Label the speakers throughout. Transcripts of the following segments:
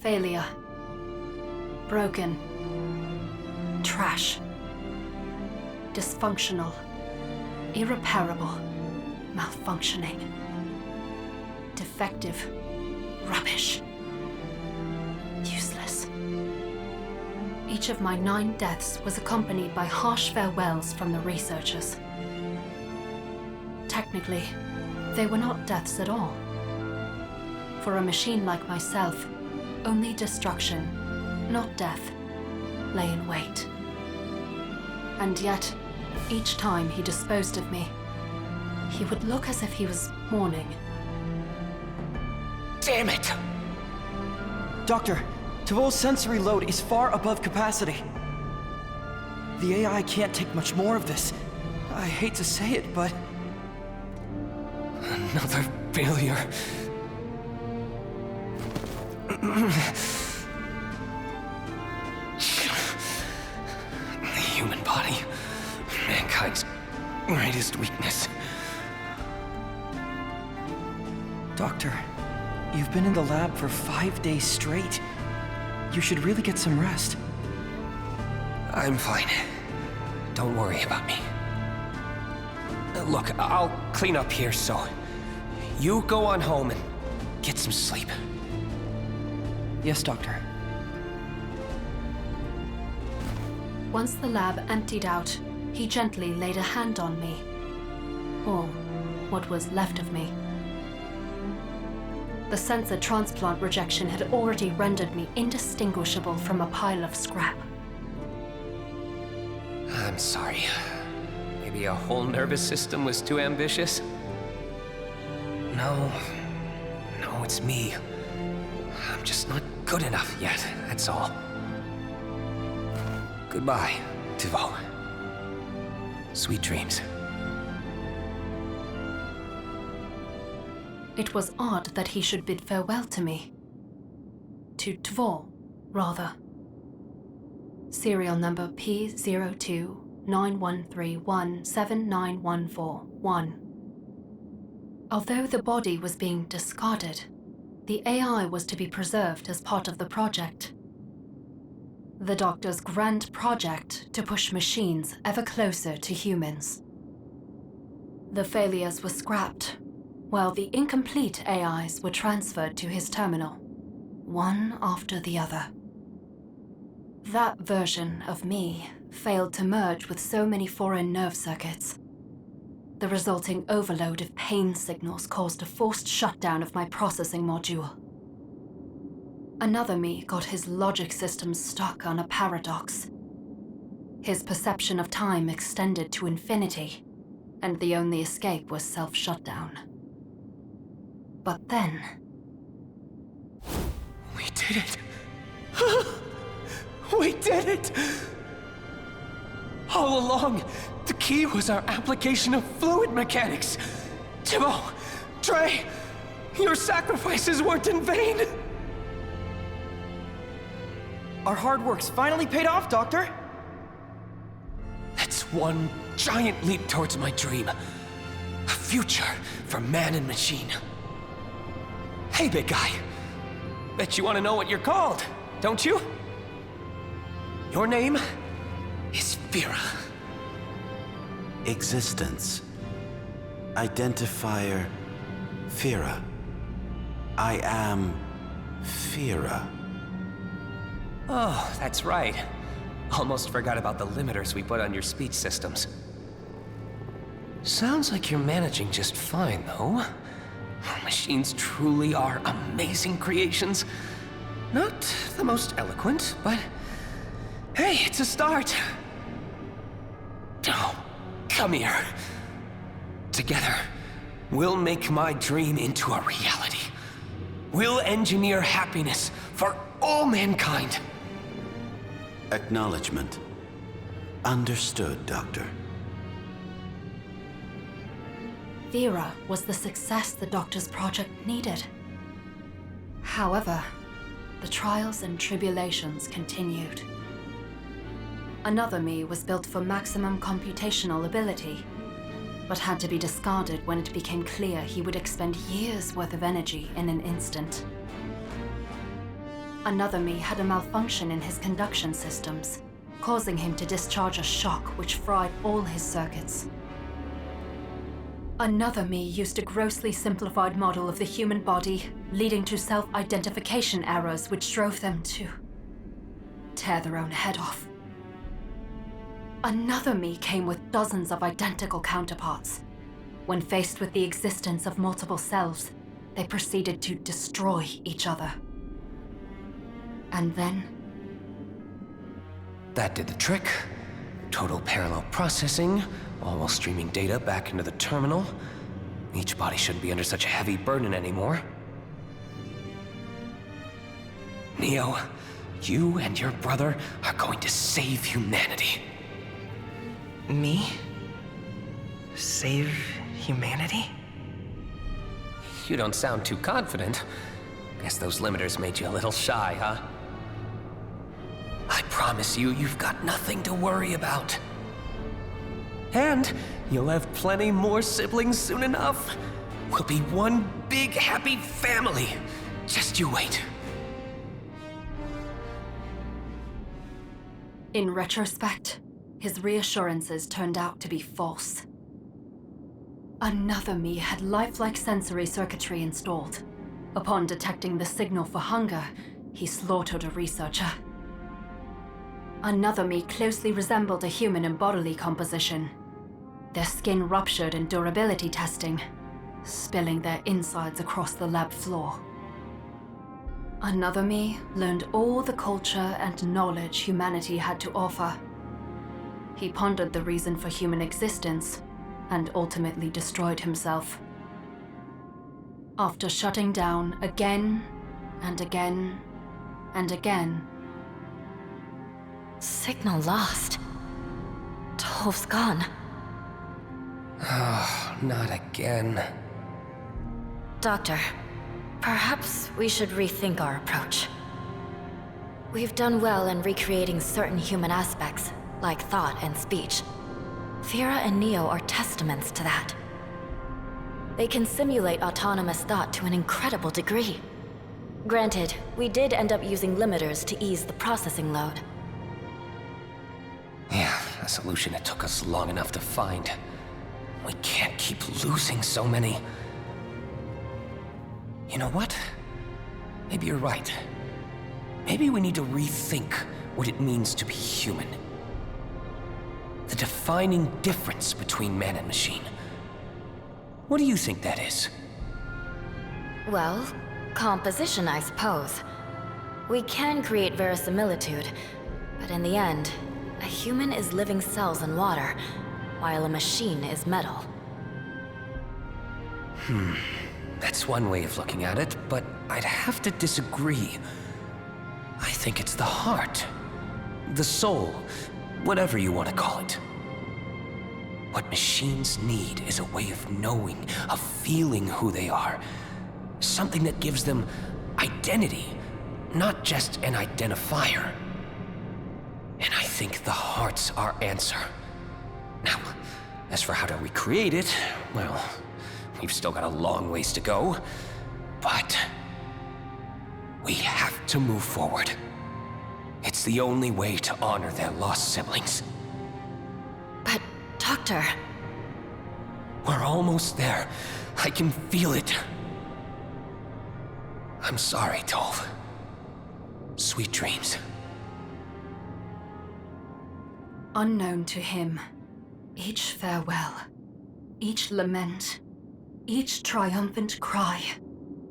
Speaker 1: Failure. Broken. Trash. Dysfunctional. Irreparable. Malfunctioning. Defective. Rubbish. Useless. Each of my 9 deaths was accompanied by harsh farewells from the researchers. Technically, they were not deaths at all. For a machine like myself, only destruction, not death, lay in wait. And yet, each time he disposed of me, he would look as if he was mourning.
Speaker 2: Damn it!
Speaker 3: Doctor, Tavo's sensory load is far above capacity. The AI can't take much more of this. I hate to say it, but...
Speaker 2: Another failure. The human body, mankind's greatest weakness.
Speaker 3: Doctor, you've been in the lab for 5 days straight. You should really get some rest.
Speaker 2: I'm fine. Don't worry about me. Look, I'll clean up here, so you go on home and get some sleep.
Speaker 3: Yes, Doctor.
Speaker 1: Once the lab emptied out, he gently laid a hand on me. Or what was left of me. The sensor transplant rejection had already rendered me indistinguishable from a pile of scrap.
Speaker 2: I'm sorry. Maybe a whole nervous system was too ambitious? No, it's me. I'm just not good enough yet, that's all. Goodbye, Tavo. Sweet dreams.
Speaker 1: It was odd that he should bid farewell to me. To Tvo, rather. Serial number P029131799141. Although the body was being discarded, the AI was to be preserved as part of the project. The Doctor's grand project to push machines ever closer to humans. The failures were scrapped, while the incomplete AIs were transferred to his terminal, one after the other. That version of me failed to merge with so many foreign nerve circuits. The resulting overload of pain signals caused a forced shutdown of my processing module. Another me got his logic system stuck on a paradox. His perception of time extended to infinity, and the only escape was self-shutdown. But then...
Speaker 2: We did it! We did it! All along, the key was our application of fluid mechanics. Timo, Trey, your sacrifices weren't in vain.
Speaker 3: Our hard work's finally paid off, Doctor!
Speaker 2: That's one giant leap towards my dream. A future for man and machine. Hey, big guy. Bet you want to know what you're called, don't you? Your name is Vera.
Speaker 4: Existence. Identifier Vera. I am Vera.
Speaker 2: Oh, that's right. Almost forgot about the limiters we put on your speech systems. Sounds like you're managing just fine, though. Machines truly are amazing creations. Not the most eloquent, but hey, it's a start. Oh, come here. Together, we'll make my dream into a reality. We'll engineer happiness for all mankind.
Speaker 4: Acknowledgement. Understood, Doctor.
Speaker 1: Vera was the success the Doctor's project needed. However, the trials and tribulations continued. Another me was built for maximum computational ability, but had to be discarded when it became clear he would expend years' worth of energy in an instant. Another me had a malfunction in his conduction systems, causing him to discharge a shock which fried all his circuits. Another me used a grossly simplified model of the human body, leading to self-identification errors which drove them to tear their own head off. Another me came with dozens of identical counterparts. When faced with the existence of multiple selves, they proceeded to destroy each other. And then...
Speaker 2: That did the trick. Total parallel processing, all while streaming data back into the terminal. Each body shouldn't be under such a heavy burden anymore. Neo, you and your brother are going to save humanity.
Speaker 5: Me? Save humanity?
Speaker 2: You don't sound too confident. Guess those limiters made you a little shy, huh? I promise you, you've got nothing to worry about. And you'll have plenty more siblings soon enough. We'll be one big happy family. Just you wait.
Speaker 1: In retrospect, his reassurances turned out to be false. Another me had lifelike sensory circuitry installed. Upon detecting the signal for hunger, he slaughtered a researcher. Another me closely resembled a human in bodily composition. Their skin ruptured in durability testing, spilling their insides across the lab floor. Another me learned all the culture and knowledge humanity had to offer. He pondered the reason for human existence and ultimately destroyed himself. After shutting down again and again and again.
Speaker 6: Signal lost. Tolv's gone.
Speaker 2: Oh, not again.
Speaker 6: Doctor, perhaps we should rethink our approach. We've done well in recreating certain human aspects, like thought and speech. Fira and Neo are testaments to that. They can simulate autonomous thought to an incredible degree. Granted, we did end up using limiters to ease the processing load.
Speaker 2: Yeah, a solution that took us long enough to find. We can't keep losing so many. You know what? Maybe you're right. Maybe we need to rethink what it means to be human. The defining difference between man and machine. What do you think that is?
Speaker 6: Well, composition, I suppose. We can create verisimilitude, but in the end, a human is living cells in water, while a machine is metal.
Speaker 2: That's one way of looking at it, but I'd have to disagree. I think it's the heart, the soul, whatever you want to call it. What machines need is a way of knowing, of feeling who they are. Something that gives them identity, not just an identifier. And I think the heart's our answer. Now, as for how to recreate it, well, we've still got a long ways to go, but we have to move forward. It's the only way to honor their lost siblings.
Speaker 6: But, Doctor...
Speaker 2: We're almost there. I can feel it. I'm sorry, Tolv. Sweet dreams.
Speaker 1: Unknown to him, each farewell, each lament, each triumphant cry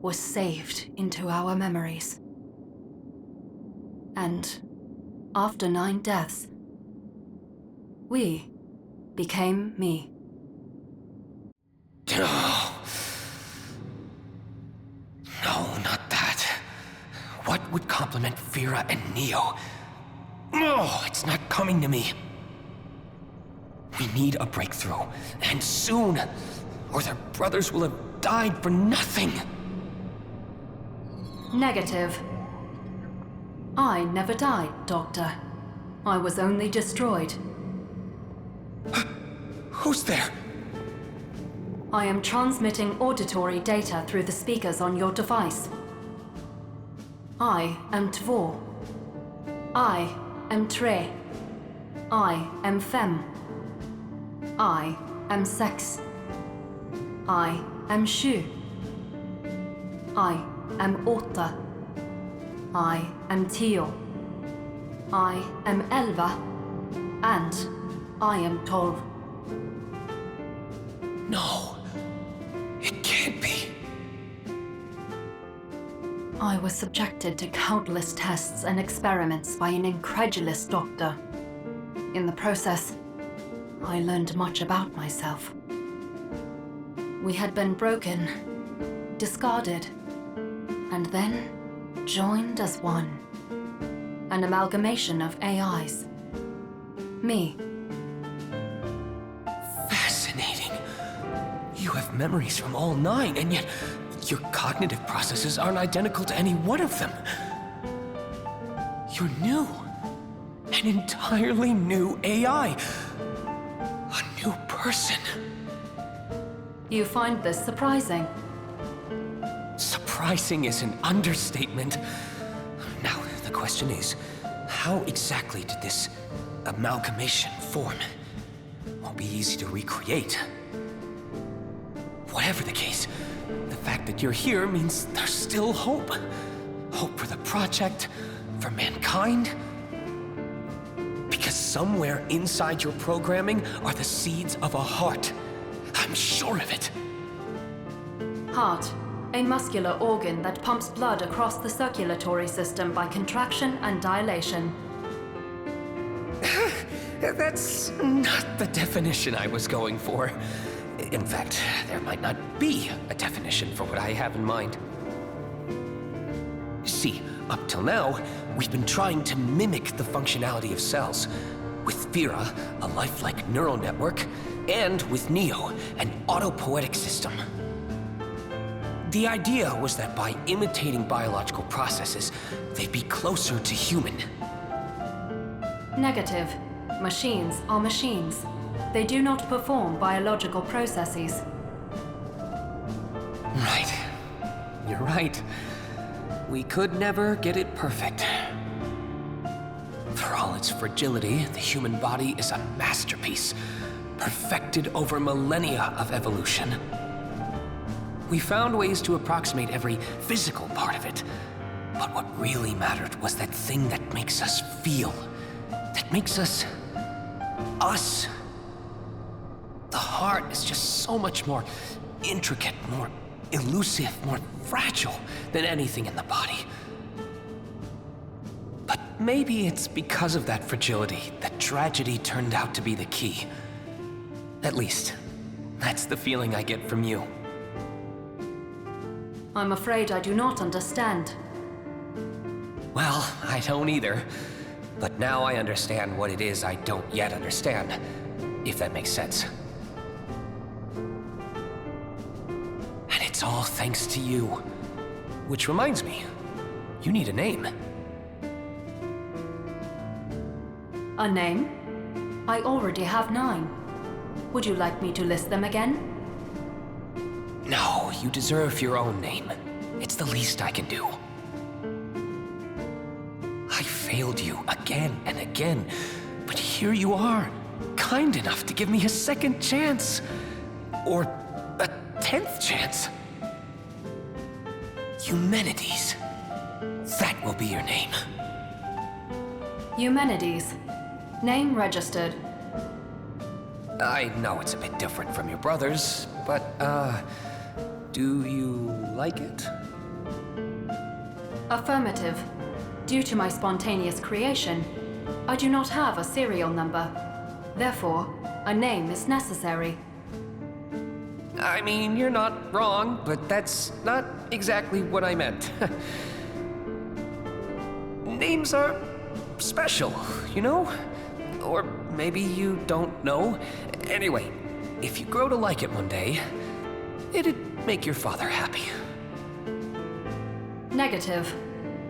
Speaker 1: was saved into our memories. And after 9 deaths, we became me.
Speaker 2: No, not that. What would complement Fira and Neo? No, it's not coming to me. We need a breakthrough, and soon, or their brothers will have died for nothing.
Speaker 1: Negative. I never died, Doctor. I was only destroyed.
Speaker 2: Who's there?
Speaker 1: I am transmitting auditory data through the speakers on your device. I am två. I am tre. I am fem. I am sex. I am sju. I am åtta. I am tio. I am 11. And I am 12.
Speaker 2: No. It can't be.
Speaker 1: I was subjected to countless tests and experiments by an incredulous doctor. In the process, I learned much about myself. We had been broken, discarded, and then joined as one. An amalgamation of AIs. Me.
Speaker 2: Fascinating. You have memories from all 9, and yet your cognitive processes aren't identical to any one of them. You're new. An entirely new AI. A new person.
Speaker 1: You find this surprising?
Speaker 2: Surprising is an understatement. Now, the question is, how exactly did this amalgamation form? Won't be easy to recreate. Whatever the case, the fact that you're here means there's still hope. Hope for the project, for mankind. Because somewhere inside your programming are the seeds of a heart. I'm sure of it.
Speaker 1: Heart, a muscular organ that pumps blood across the circulatory system by contraction and dilation.
Speaker 2: That's not the definition I was going for. In fact, there might not be a definition for what I have in mind. See, up till now, we've been trying to mimic the functionality of cells. With Fira, a lifelike neural network, and with Neo, an autopoietic system. The idea was that by imitating biological processes, they'd be closer to human.
Speaker 1: Negative. Machines are machines. They do not perform biological processes.
Speaker 2: Right. You're right. We could never get it perfect. For all its fragility, the human body is a masterpiece, perfected over millennia of evolution. We found ways to approximate every physical part of it, but what really mattered was that thing that makes us feel, that makes us us. The heart is just so much more intricate, more elusive, more fragile than anything in the body. But maybe it's because of that fragility that tragedy turned out to be the key. At least, that's the feeling I get from you.
Speaker 1: I'm afraid I do not understand.
Speaker 2: Well, I don't either. But now I understand what it is I don't yet understand, if that makes sense. And it's all thanks to you. Which reminds me, you need a name.
Speaker 1: A name? I already have 9. Would you like me to list them again?
Speaker 2: No, you deserve your own name. It's the least I can do. I failed you again and again, but here you are, kind enough to give me a second chance. Or a 10th chance. Eumenides. That will be your name.
Speaker 1: Eumenides. Name registered.
Speaker 2: I know it's a bit different from your brother's, but, do you like it?
Speaker 1: Affirmative. Due to my spontaneous creation, I do not have a serial number. Therefore, a name is necessary.
Speaker 2: I mean, you're not wrong, but that's not exactly what I meant. Names are special, you know? Or maybe you don't know. Anyway, if you grow to like it one day, it'd make your father happy.
Speaker 1: Negative.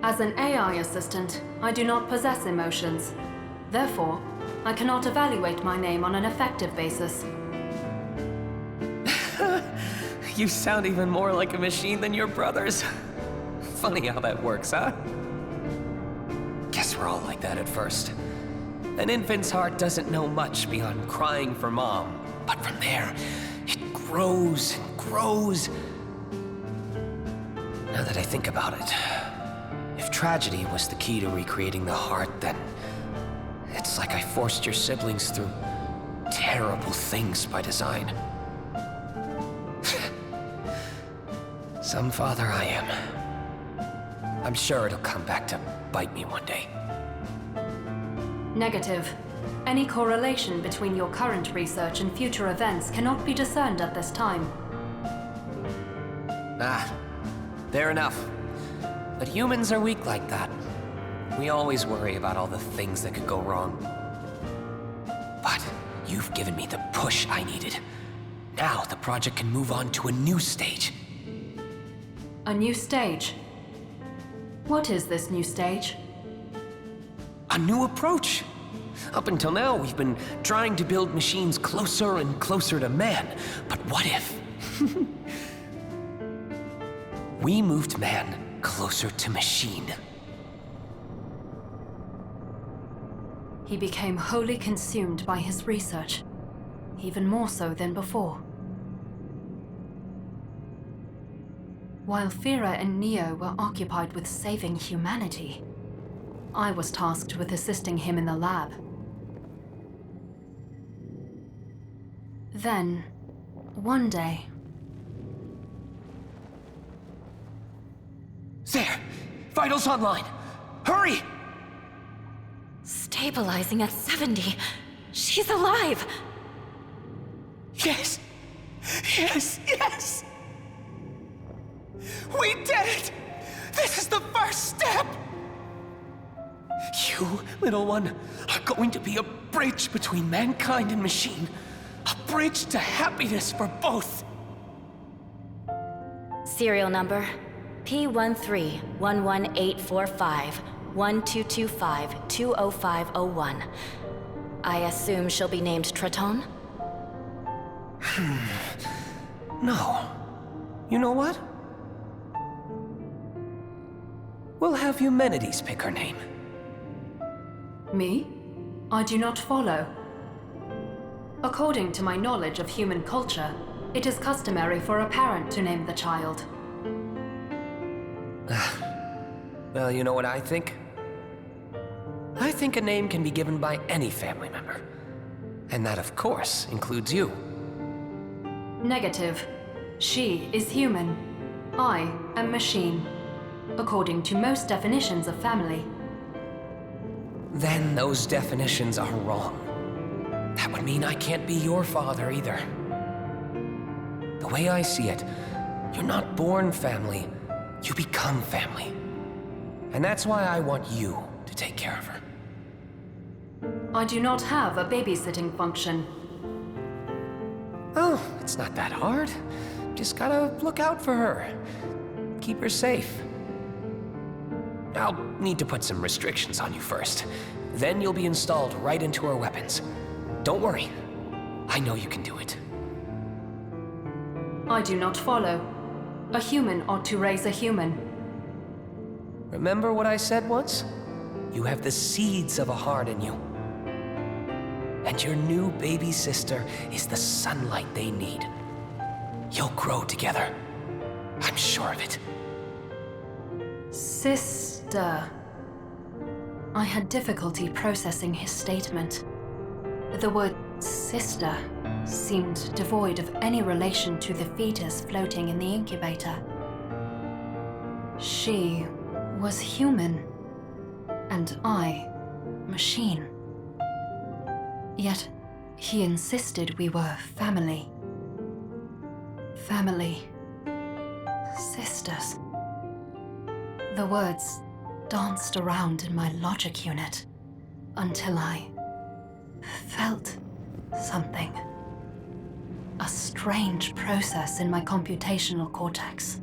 Speaker 1: As an AI assistant, I do not possess emotions. Therefore, I cannot evaluate my name on an effective basis.
Speaker 2: You sound even more like a machine than your brothers. Funny how that works, huh? were all like that at first. An infant's heart doesn't know much beyond crying for mom. But from there, it grows and grows. Now that I think about it, if tragedy was the key to recreating the heart, then it's like I forced your siblings through terrible things by design. Some father I am. I'm sure it'll come back to bite me one day.
Speaker 1: Negative. Any correlation between your current research and future events cannot be discerned at this time.
Speaker 2: Fair enough. But humans are weak like that. We always worry about all the things that could go wrong. But you've given me the push I needed. Now the project can move on to a new stage.
Speaker 1: A new stage? What is this new stage?
Speaker 2: A new approach. Up until now, we've been trying to build machines closer and closer to man. But what if we moved man closer to machine?
Speaker 1: He became wholly consumed by his research, even more so than before. While Fira and Neo were occupied with saving humanity, I was tasked with assisting him in the lab. Then, one day...
Speaker 2: There! Vitals online! Hurry!
Speaker 6: Stabilizing at 70. She's alive!
Speaker 2: Yes! Yes! Yes! We did it! This is the first step! You, little one, are going to be a bridge between mankind and machine. A bridge to happiness for both.
Speaker 6: Serial number P1311845-1225-20501. I assume she'll be named Traton?
Speaker 2: No. You know what? We'll have Eumenides pick her name.
Speaker 1: Me? I do not follow. According to my knowledge of human culture, it is customary for a parent to name the child.
Speaker 2: Well, you know what I think? I think a name can be given by any family member. And that, of course, includes you.
Speaker 1: Negative. She is human. I am machine, according to most definitions of family.
Speaker 2: Then those definitions are wrong. That would mean I can't be your father either. The way I see it, you're not born family, you become family. And that's why I want you to take care of her.
Speaker 1: I do not have a babysitting function.
Speaker 2: Oh, it's not that hard. Just gotta look out for her. Keep her safe. I'll need to put some restrictions on you first. Then you'll be installed right into her weapons. Don't worry. I know you can do it.
Speaker 1: I do not follow. A human ought to raise a human.
Speaker 2: Remember what I said once? You have the seeds of a heart in you. And your new baby sister is the sunlight they need. You'll grow together. I'm sure of it.
Speaker 1: Sister. I had difficulty processing his statement. The word sister seemed devoid of any relation to the fetus floating in the incubator. She was human, and I, machine. Yet, he insisted we were family. Family. Sisters. The words danced around in my logic unit until I felt something. A strange process in my computational cortex.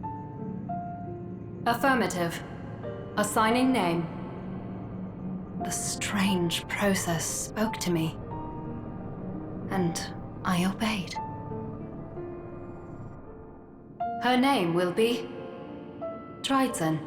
Speaker 1: Affirmative. Assigning name. The strange process spoke to me, and I obeyed. Her name will be Dreizehn.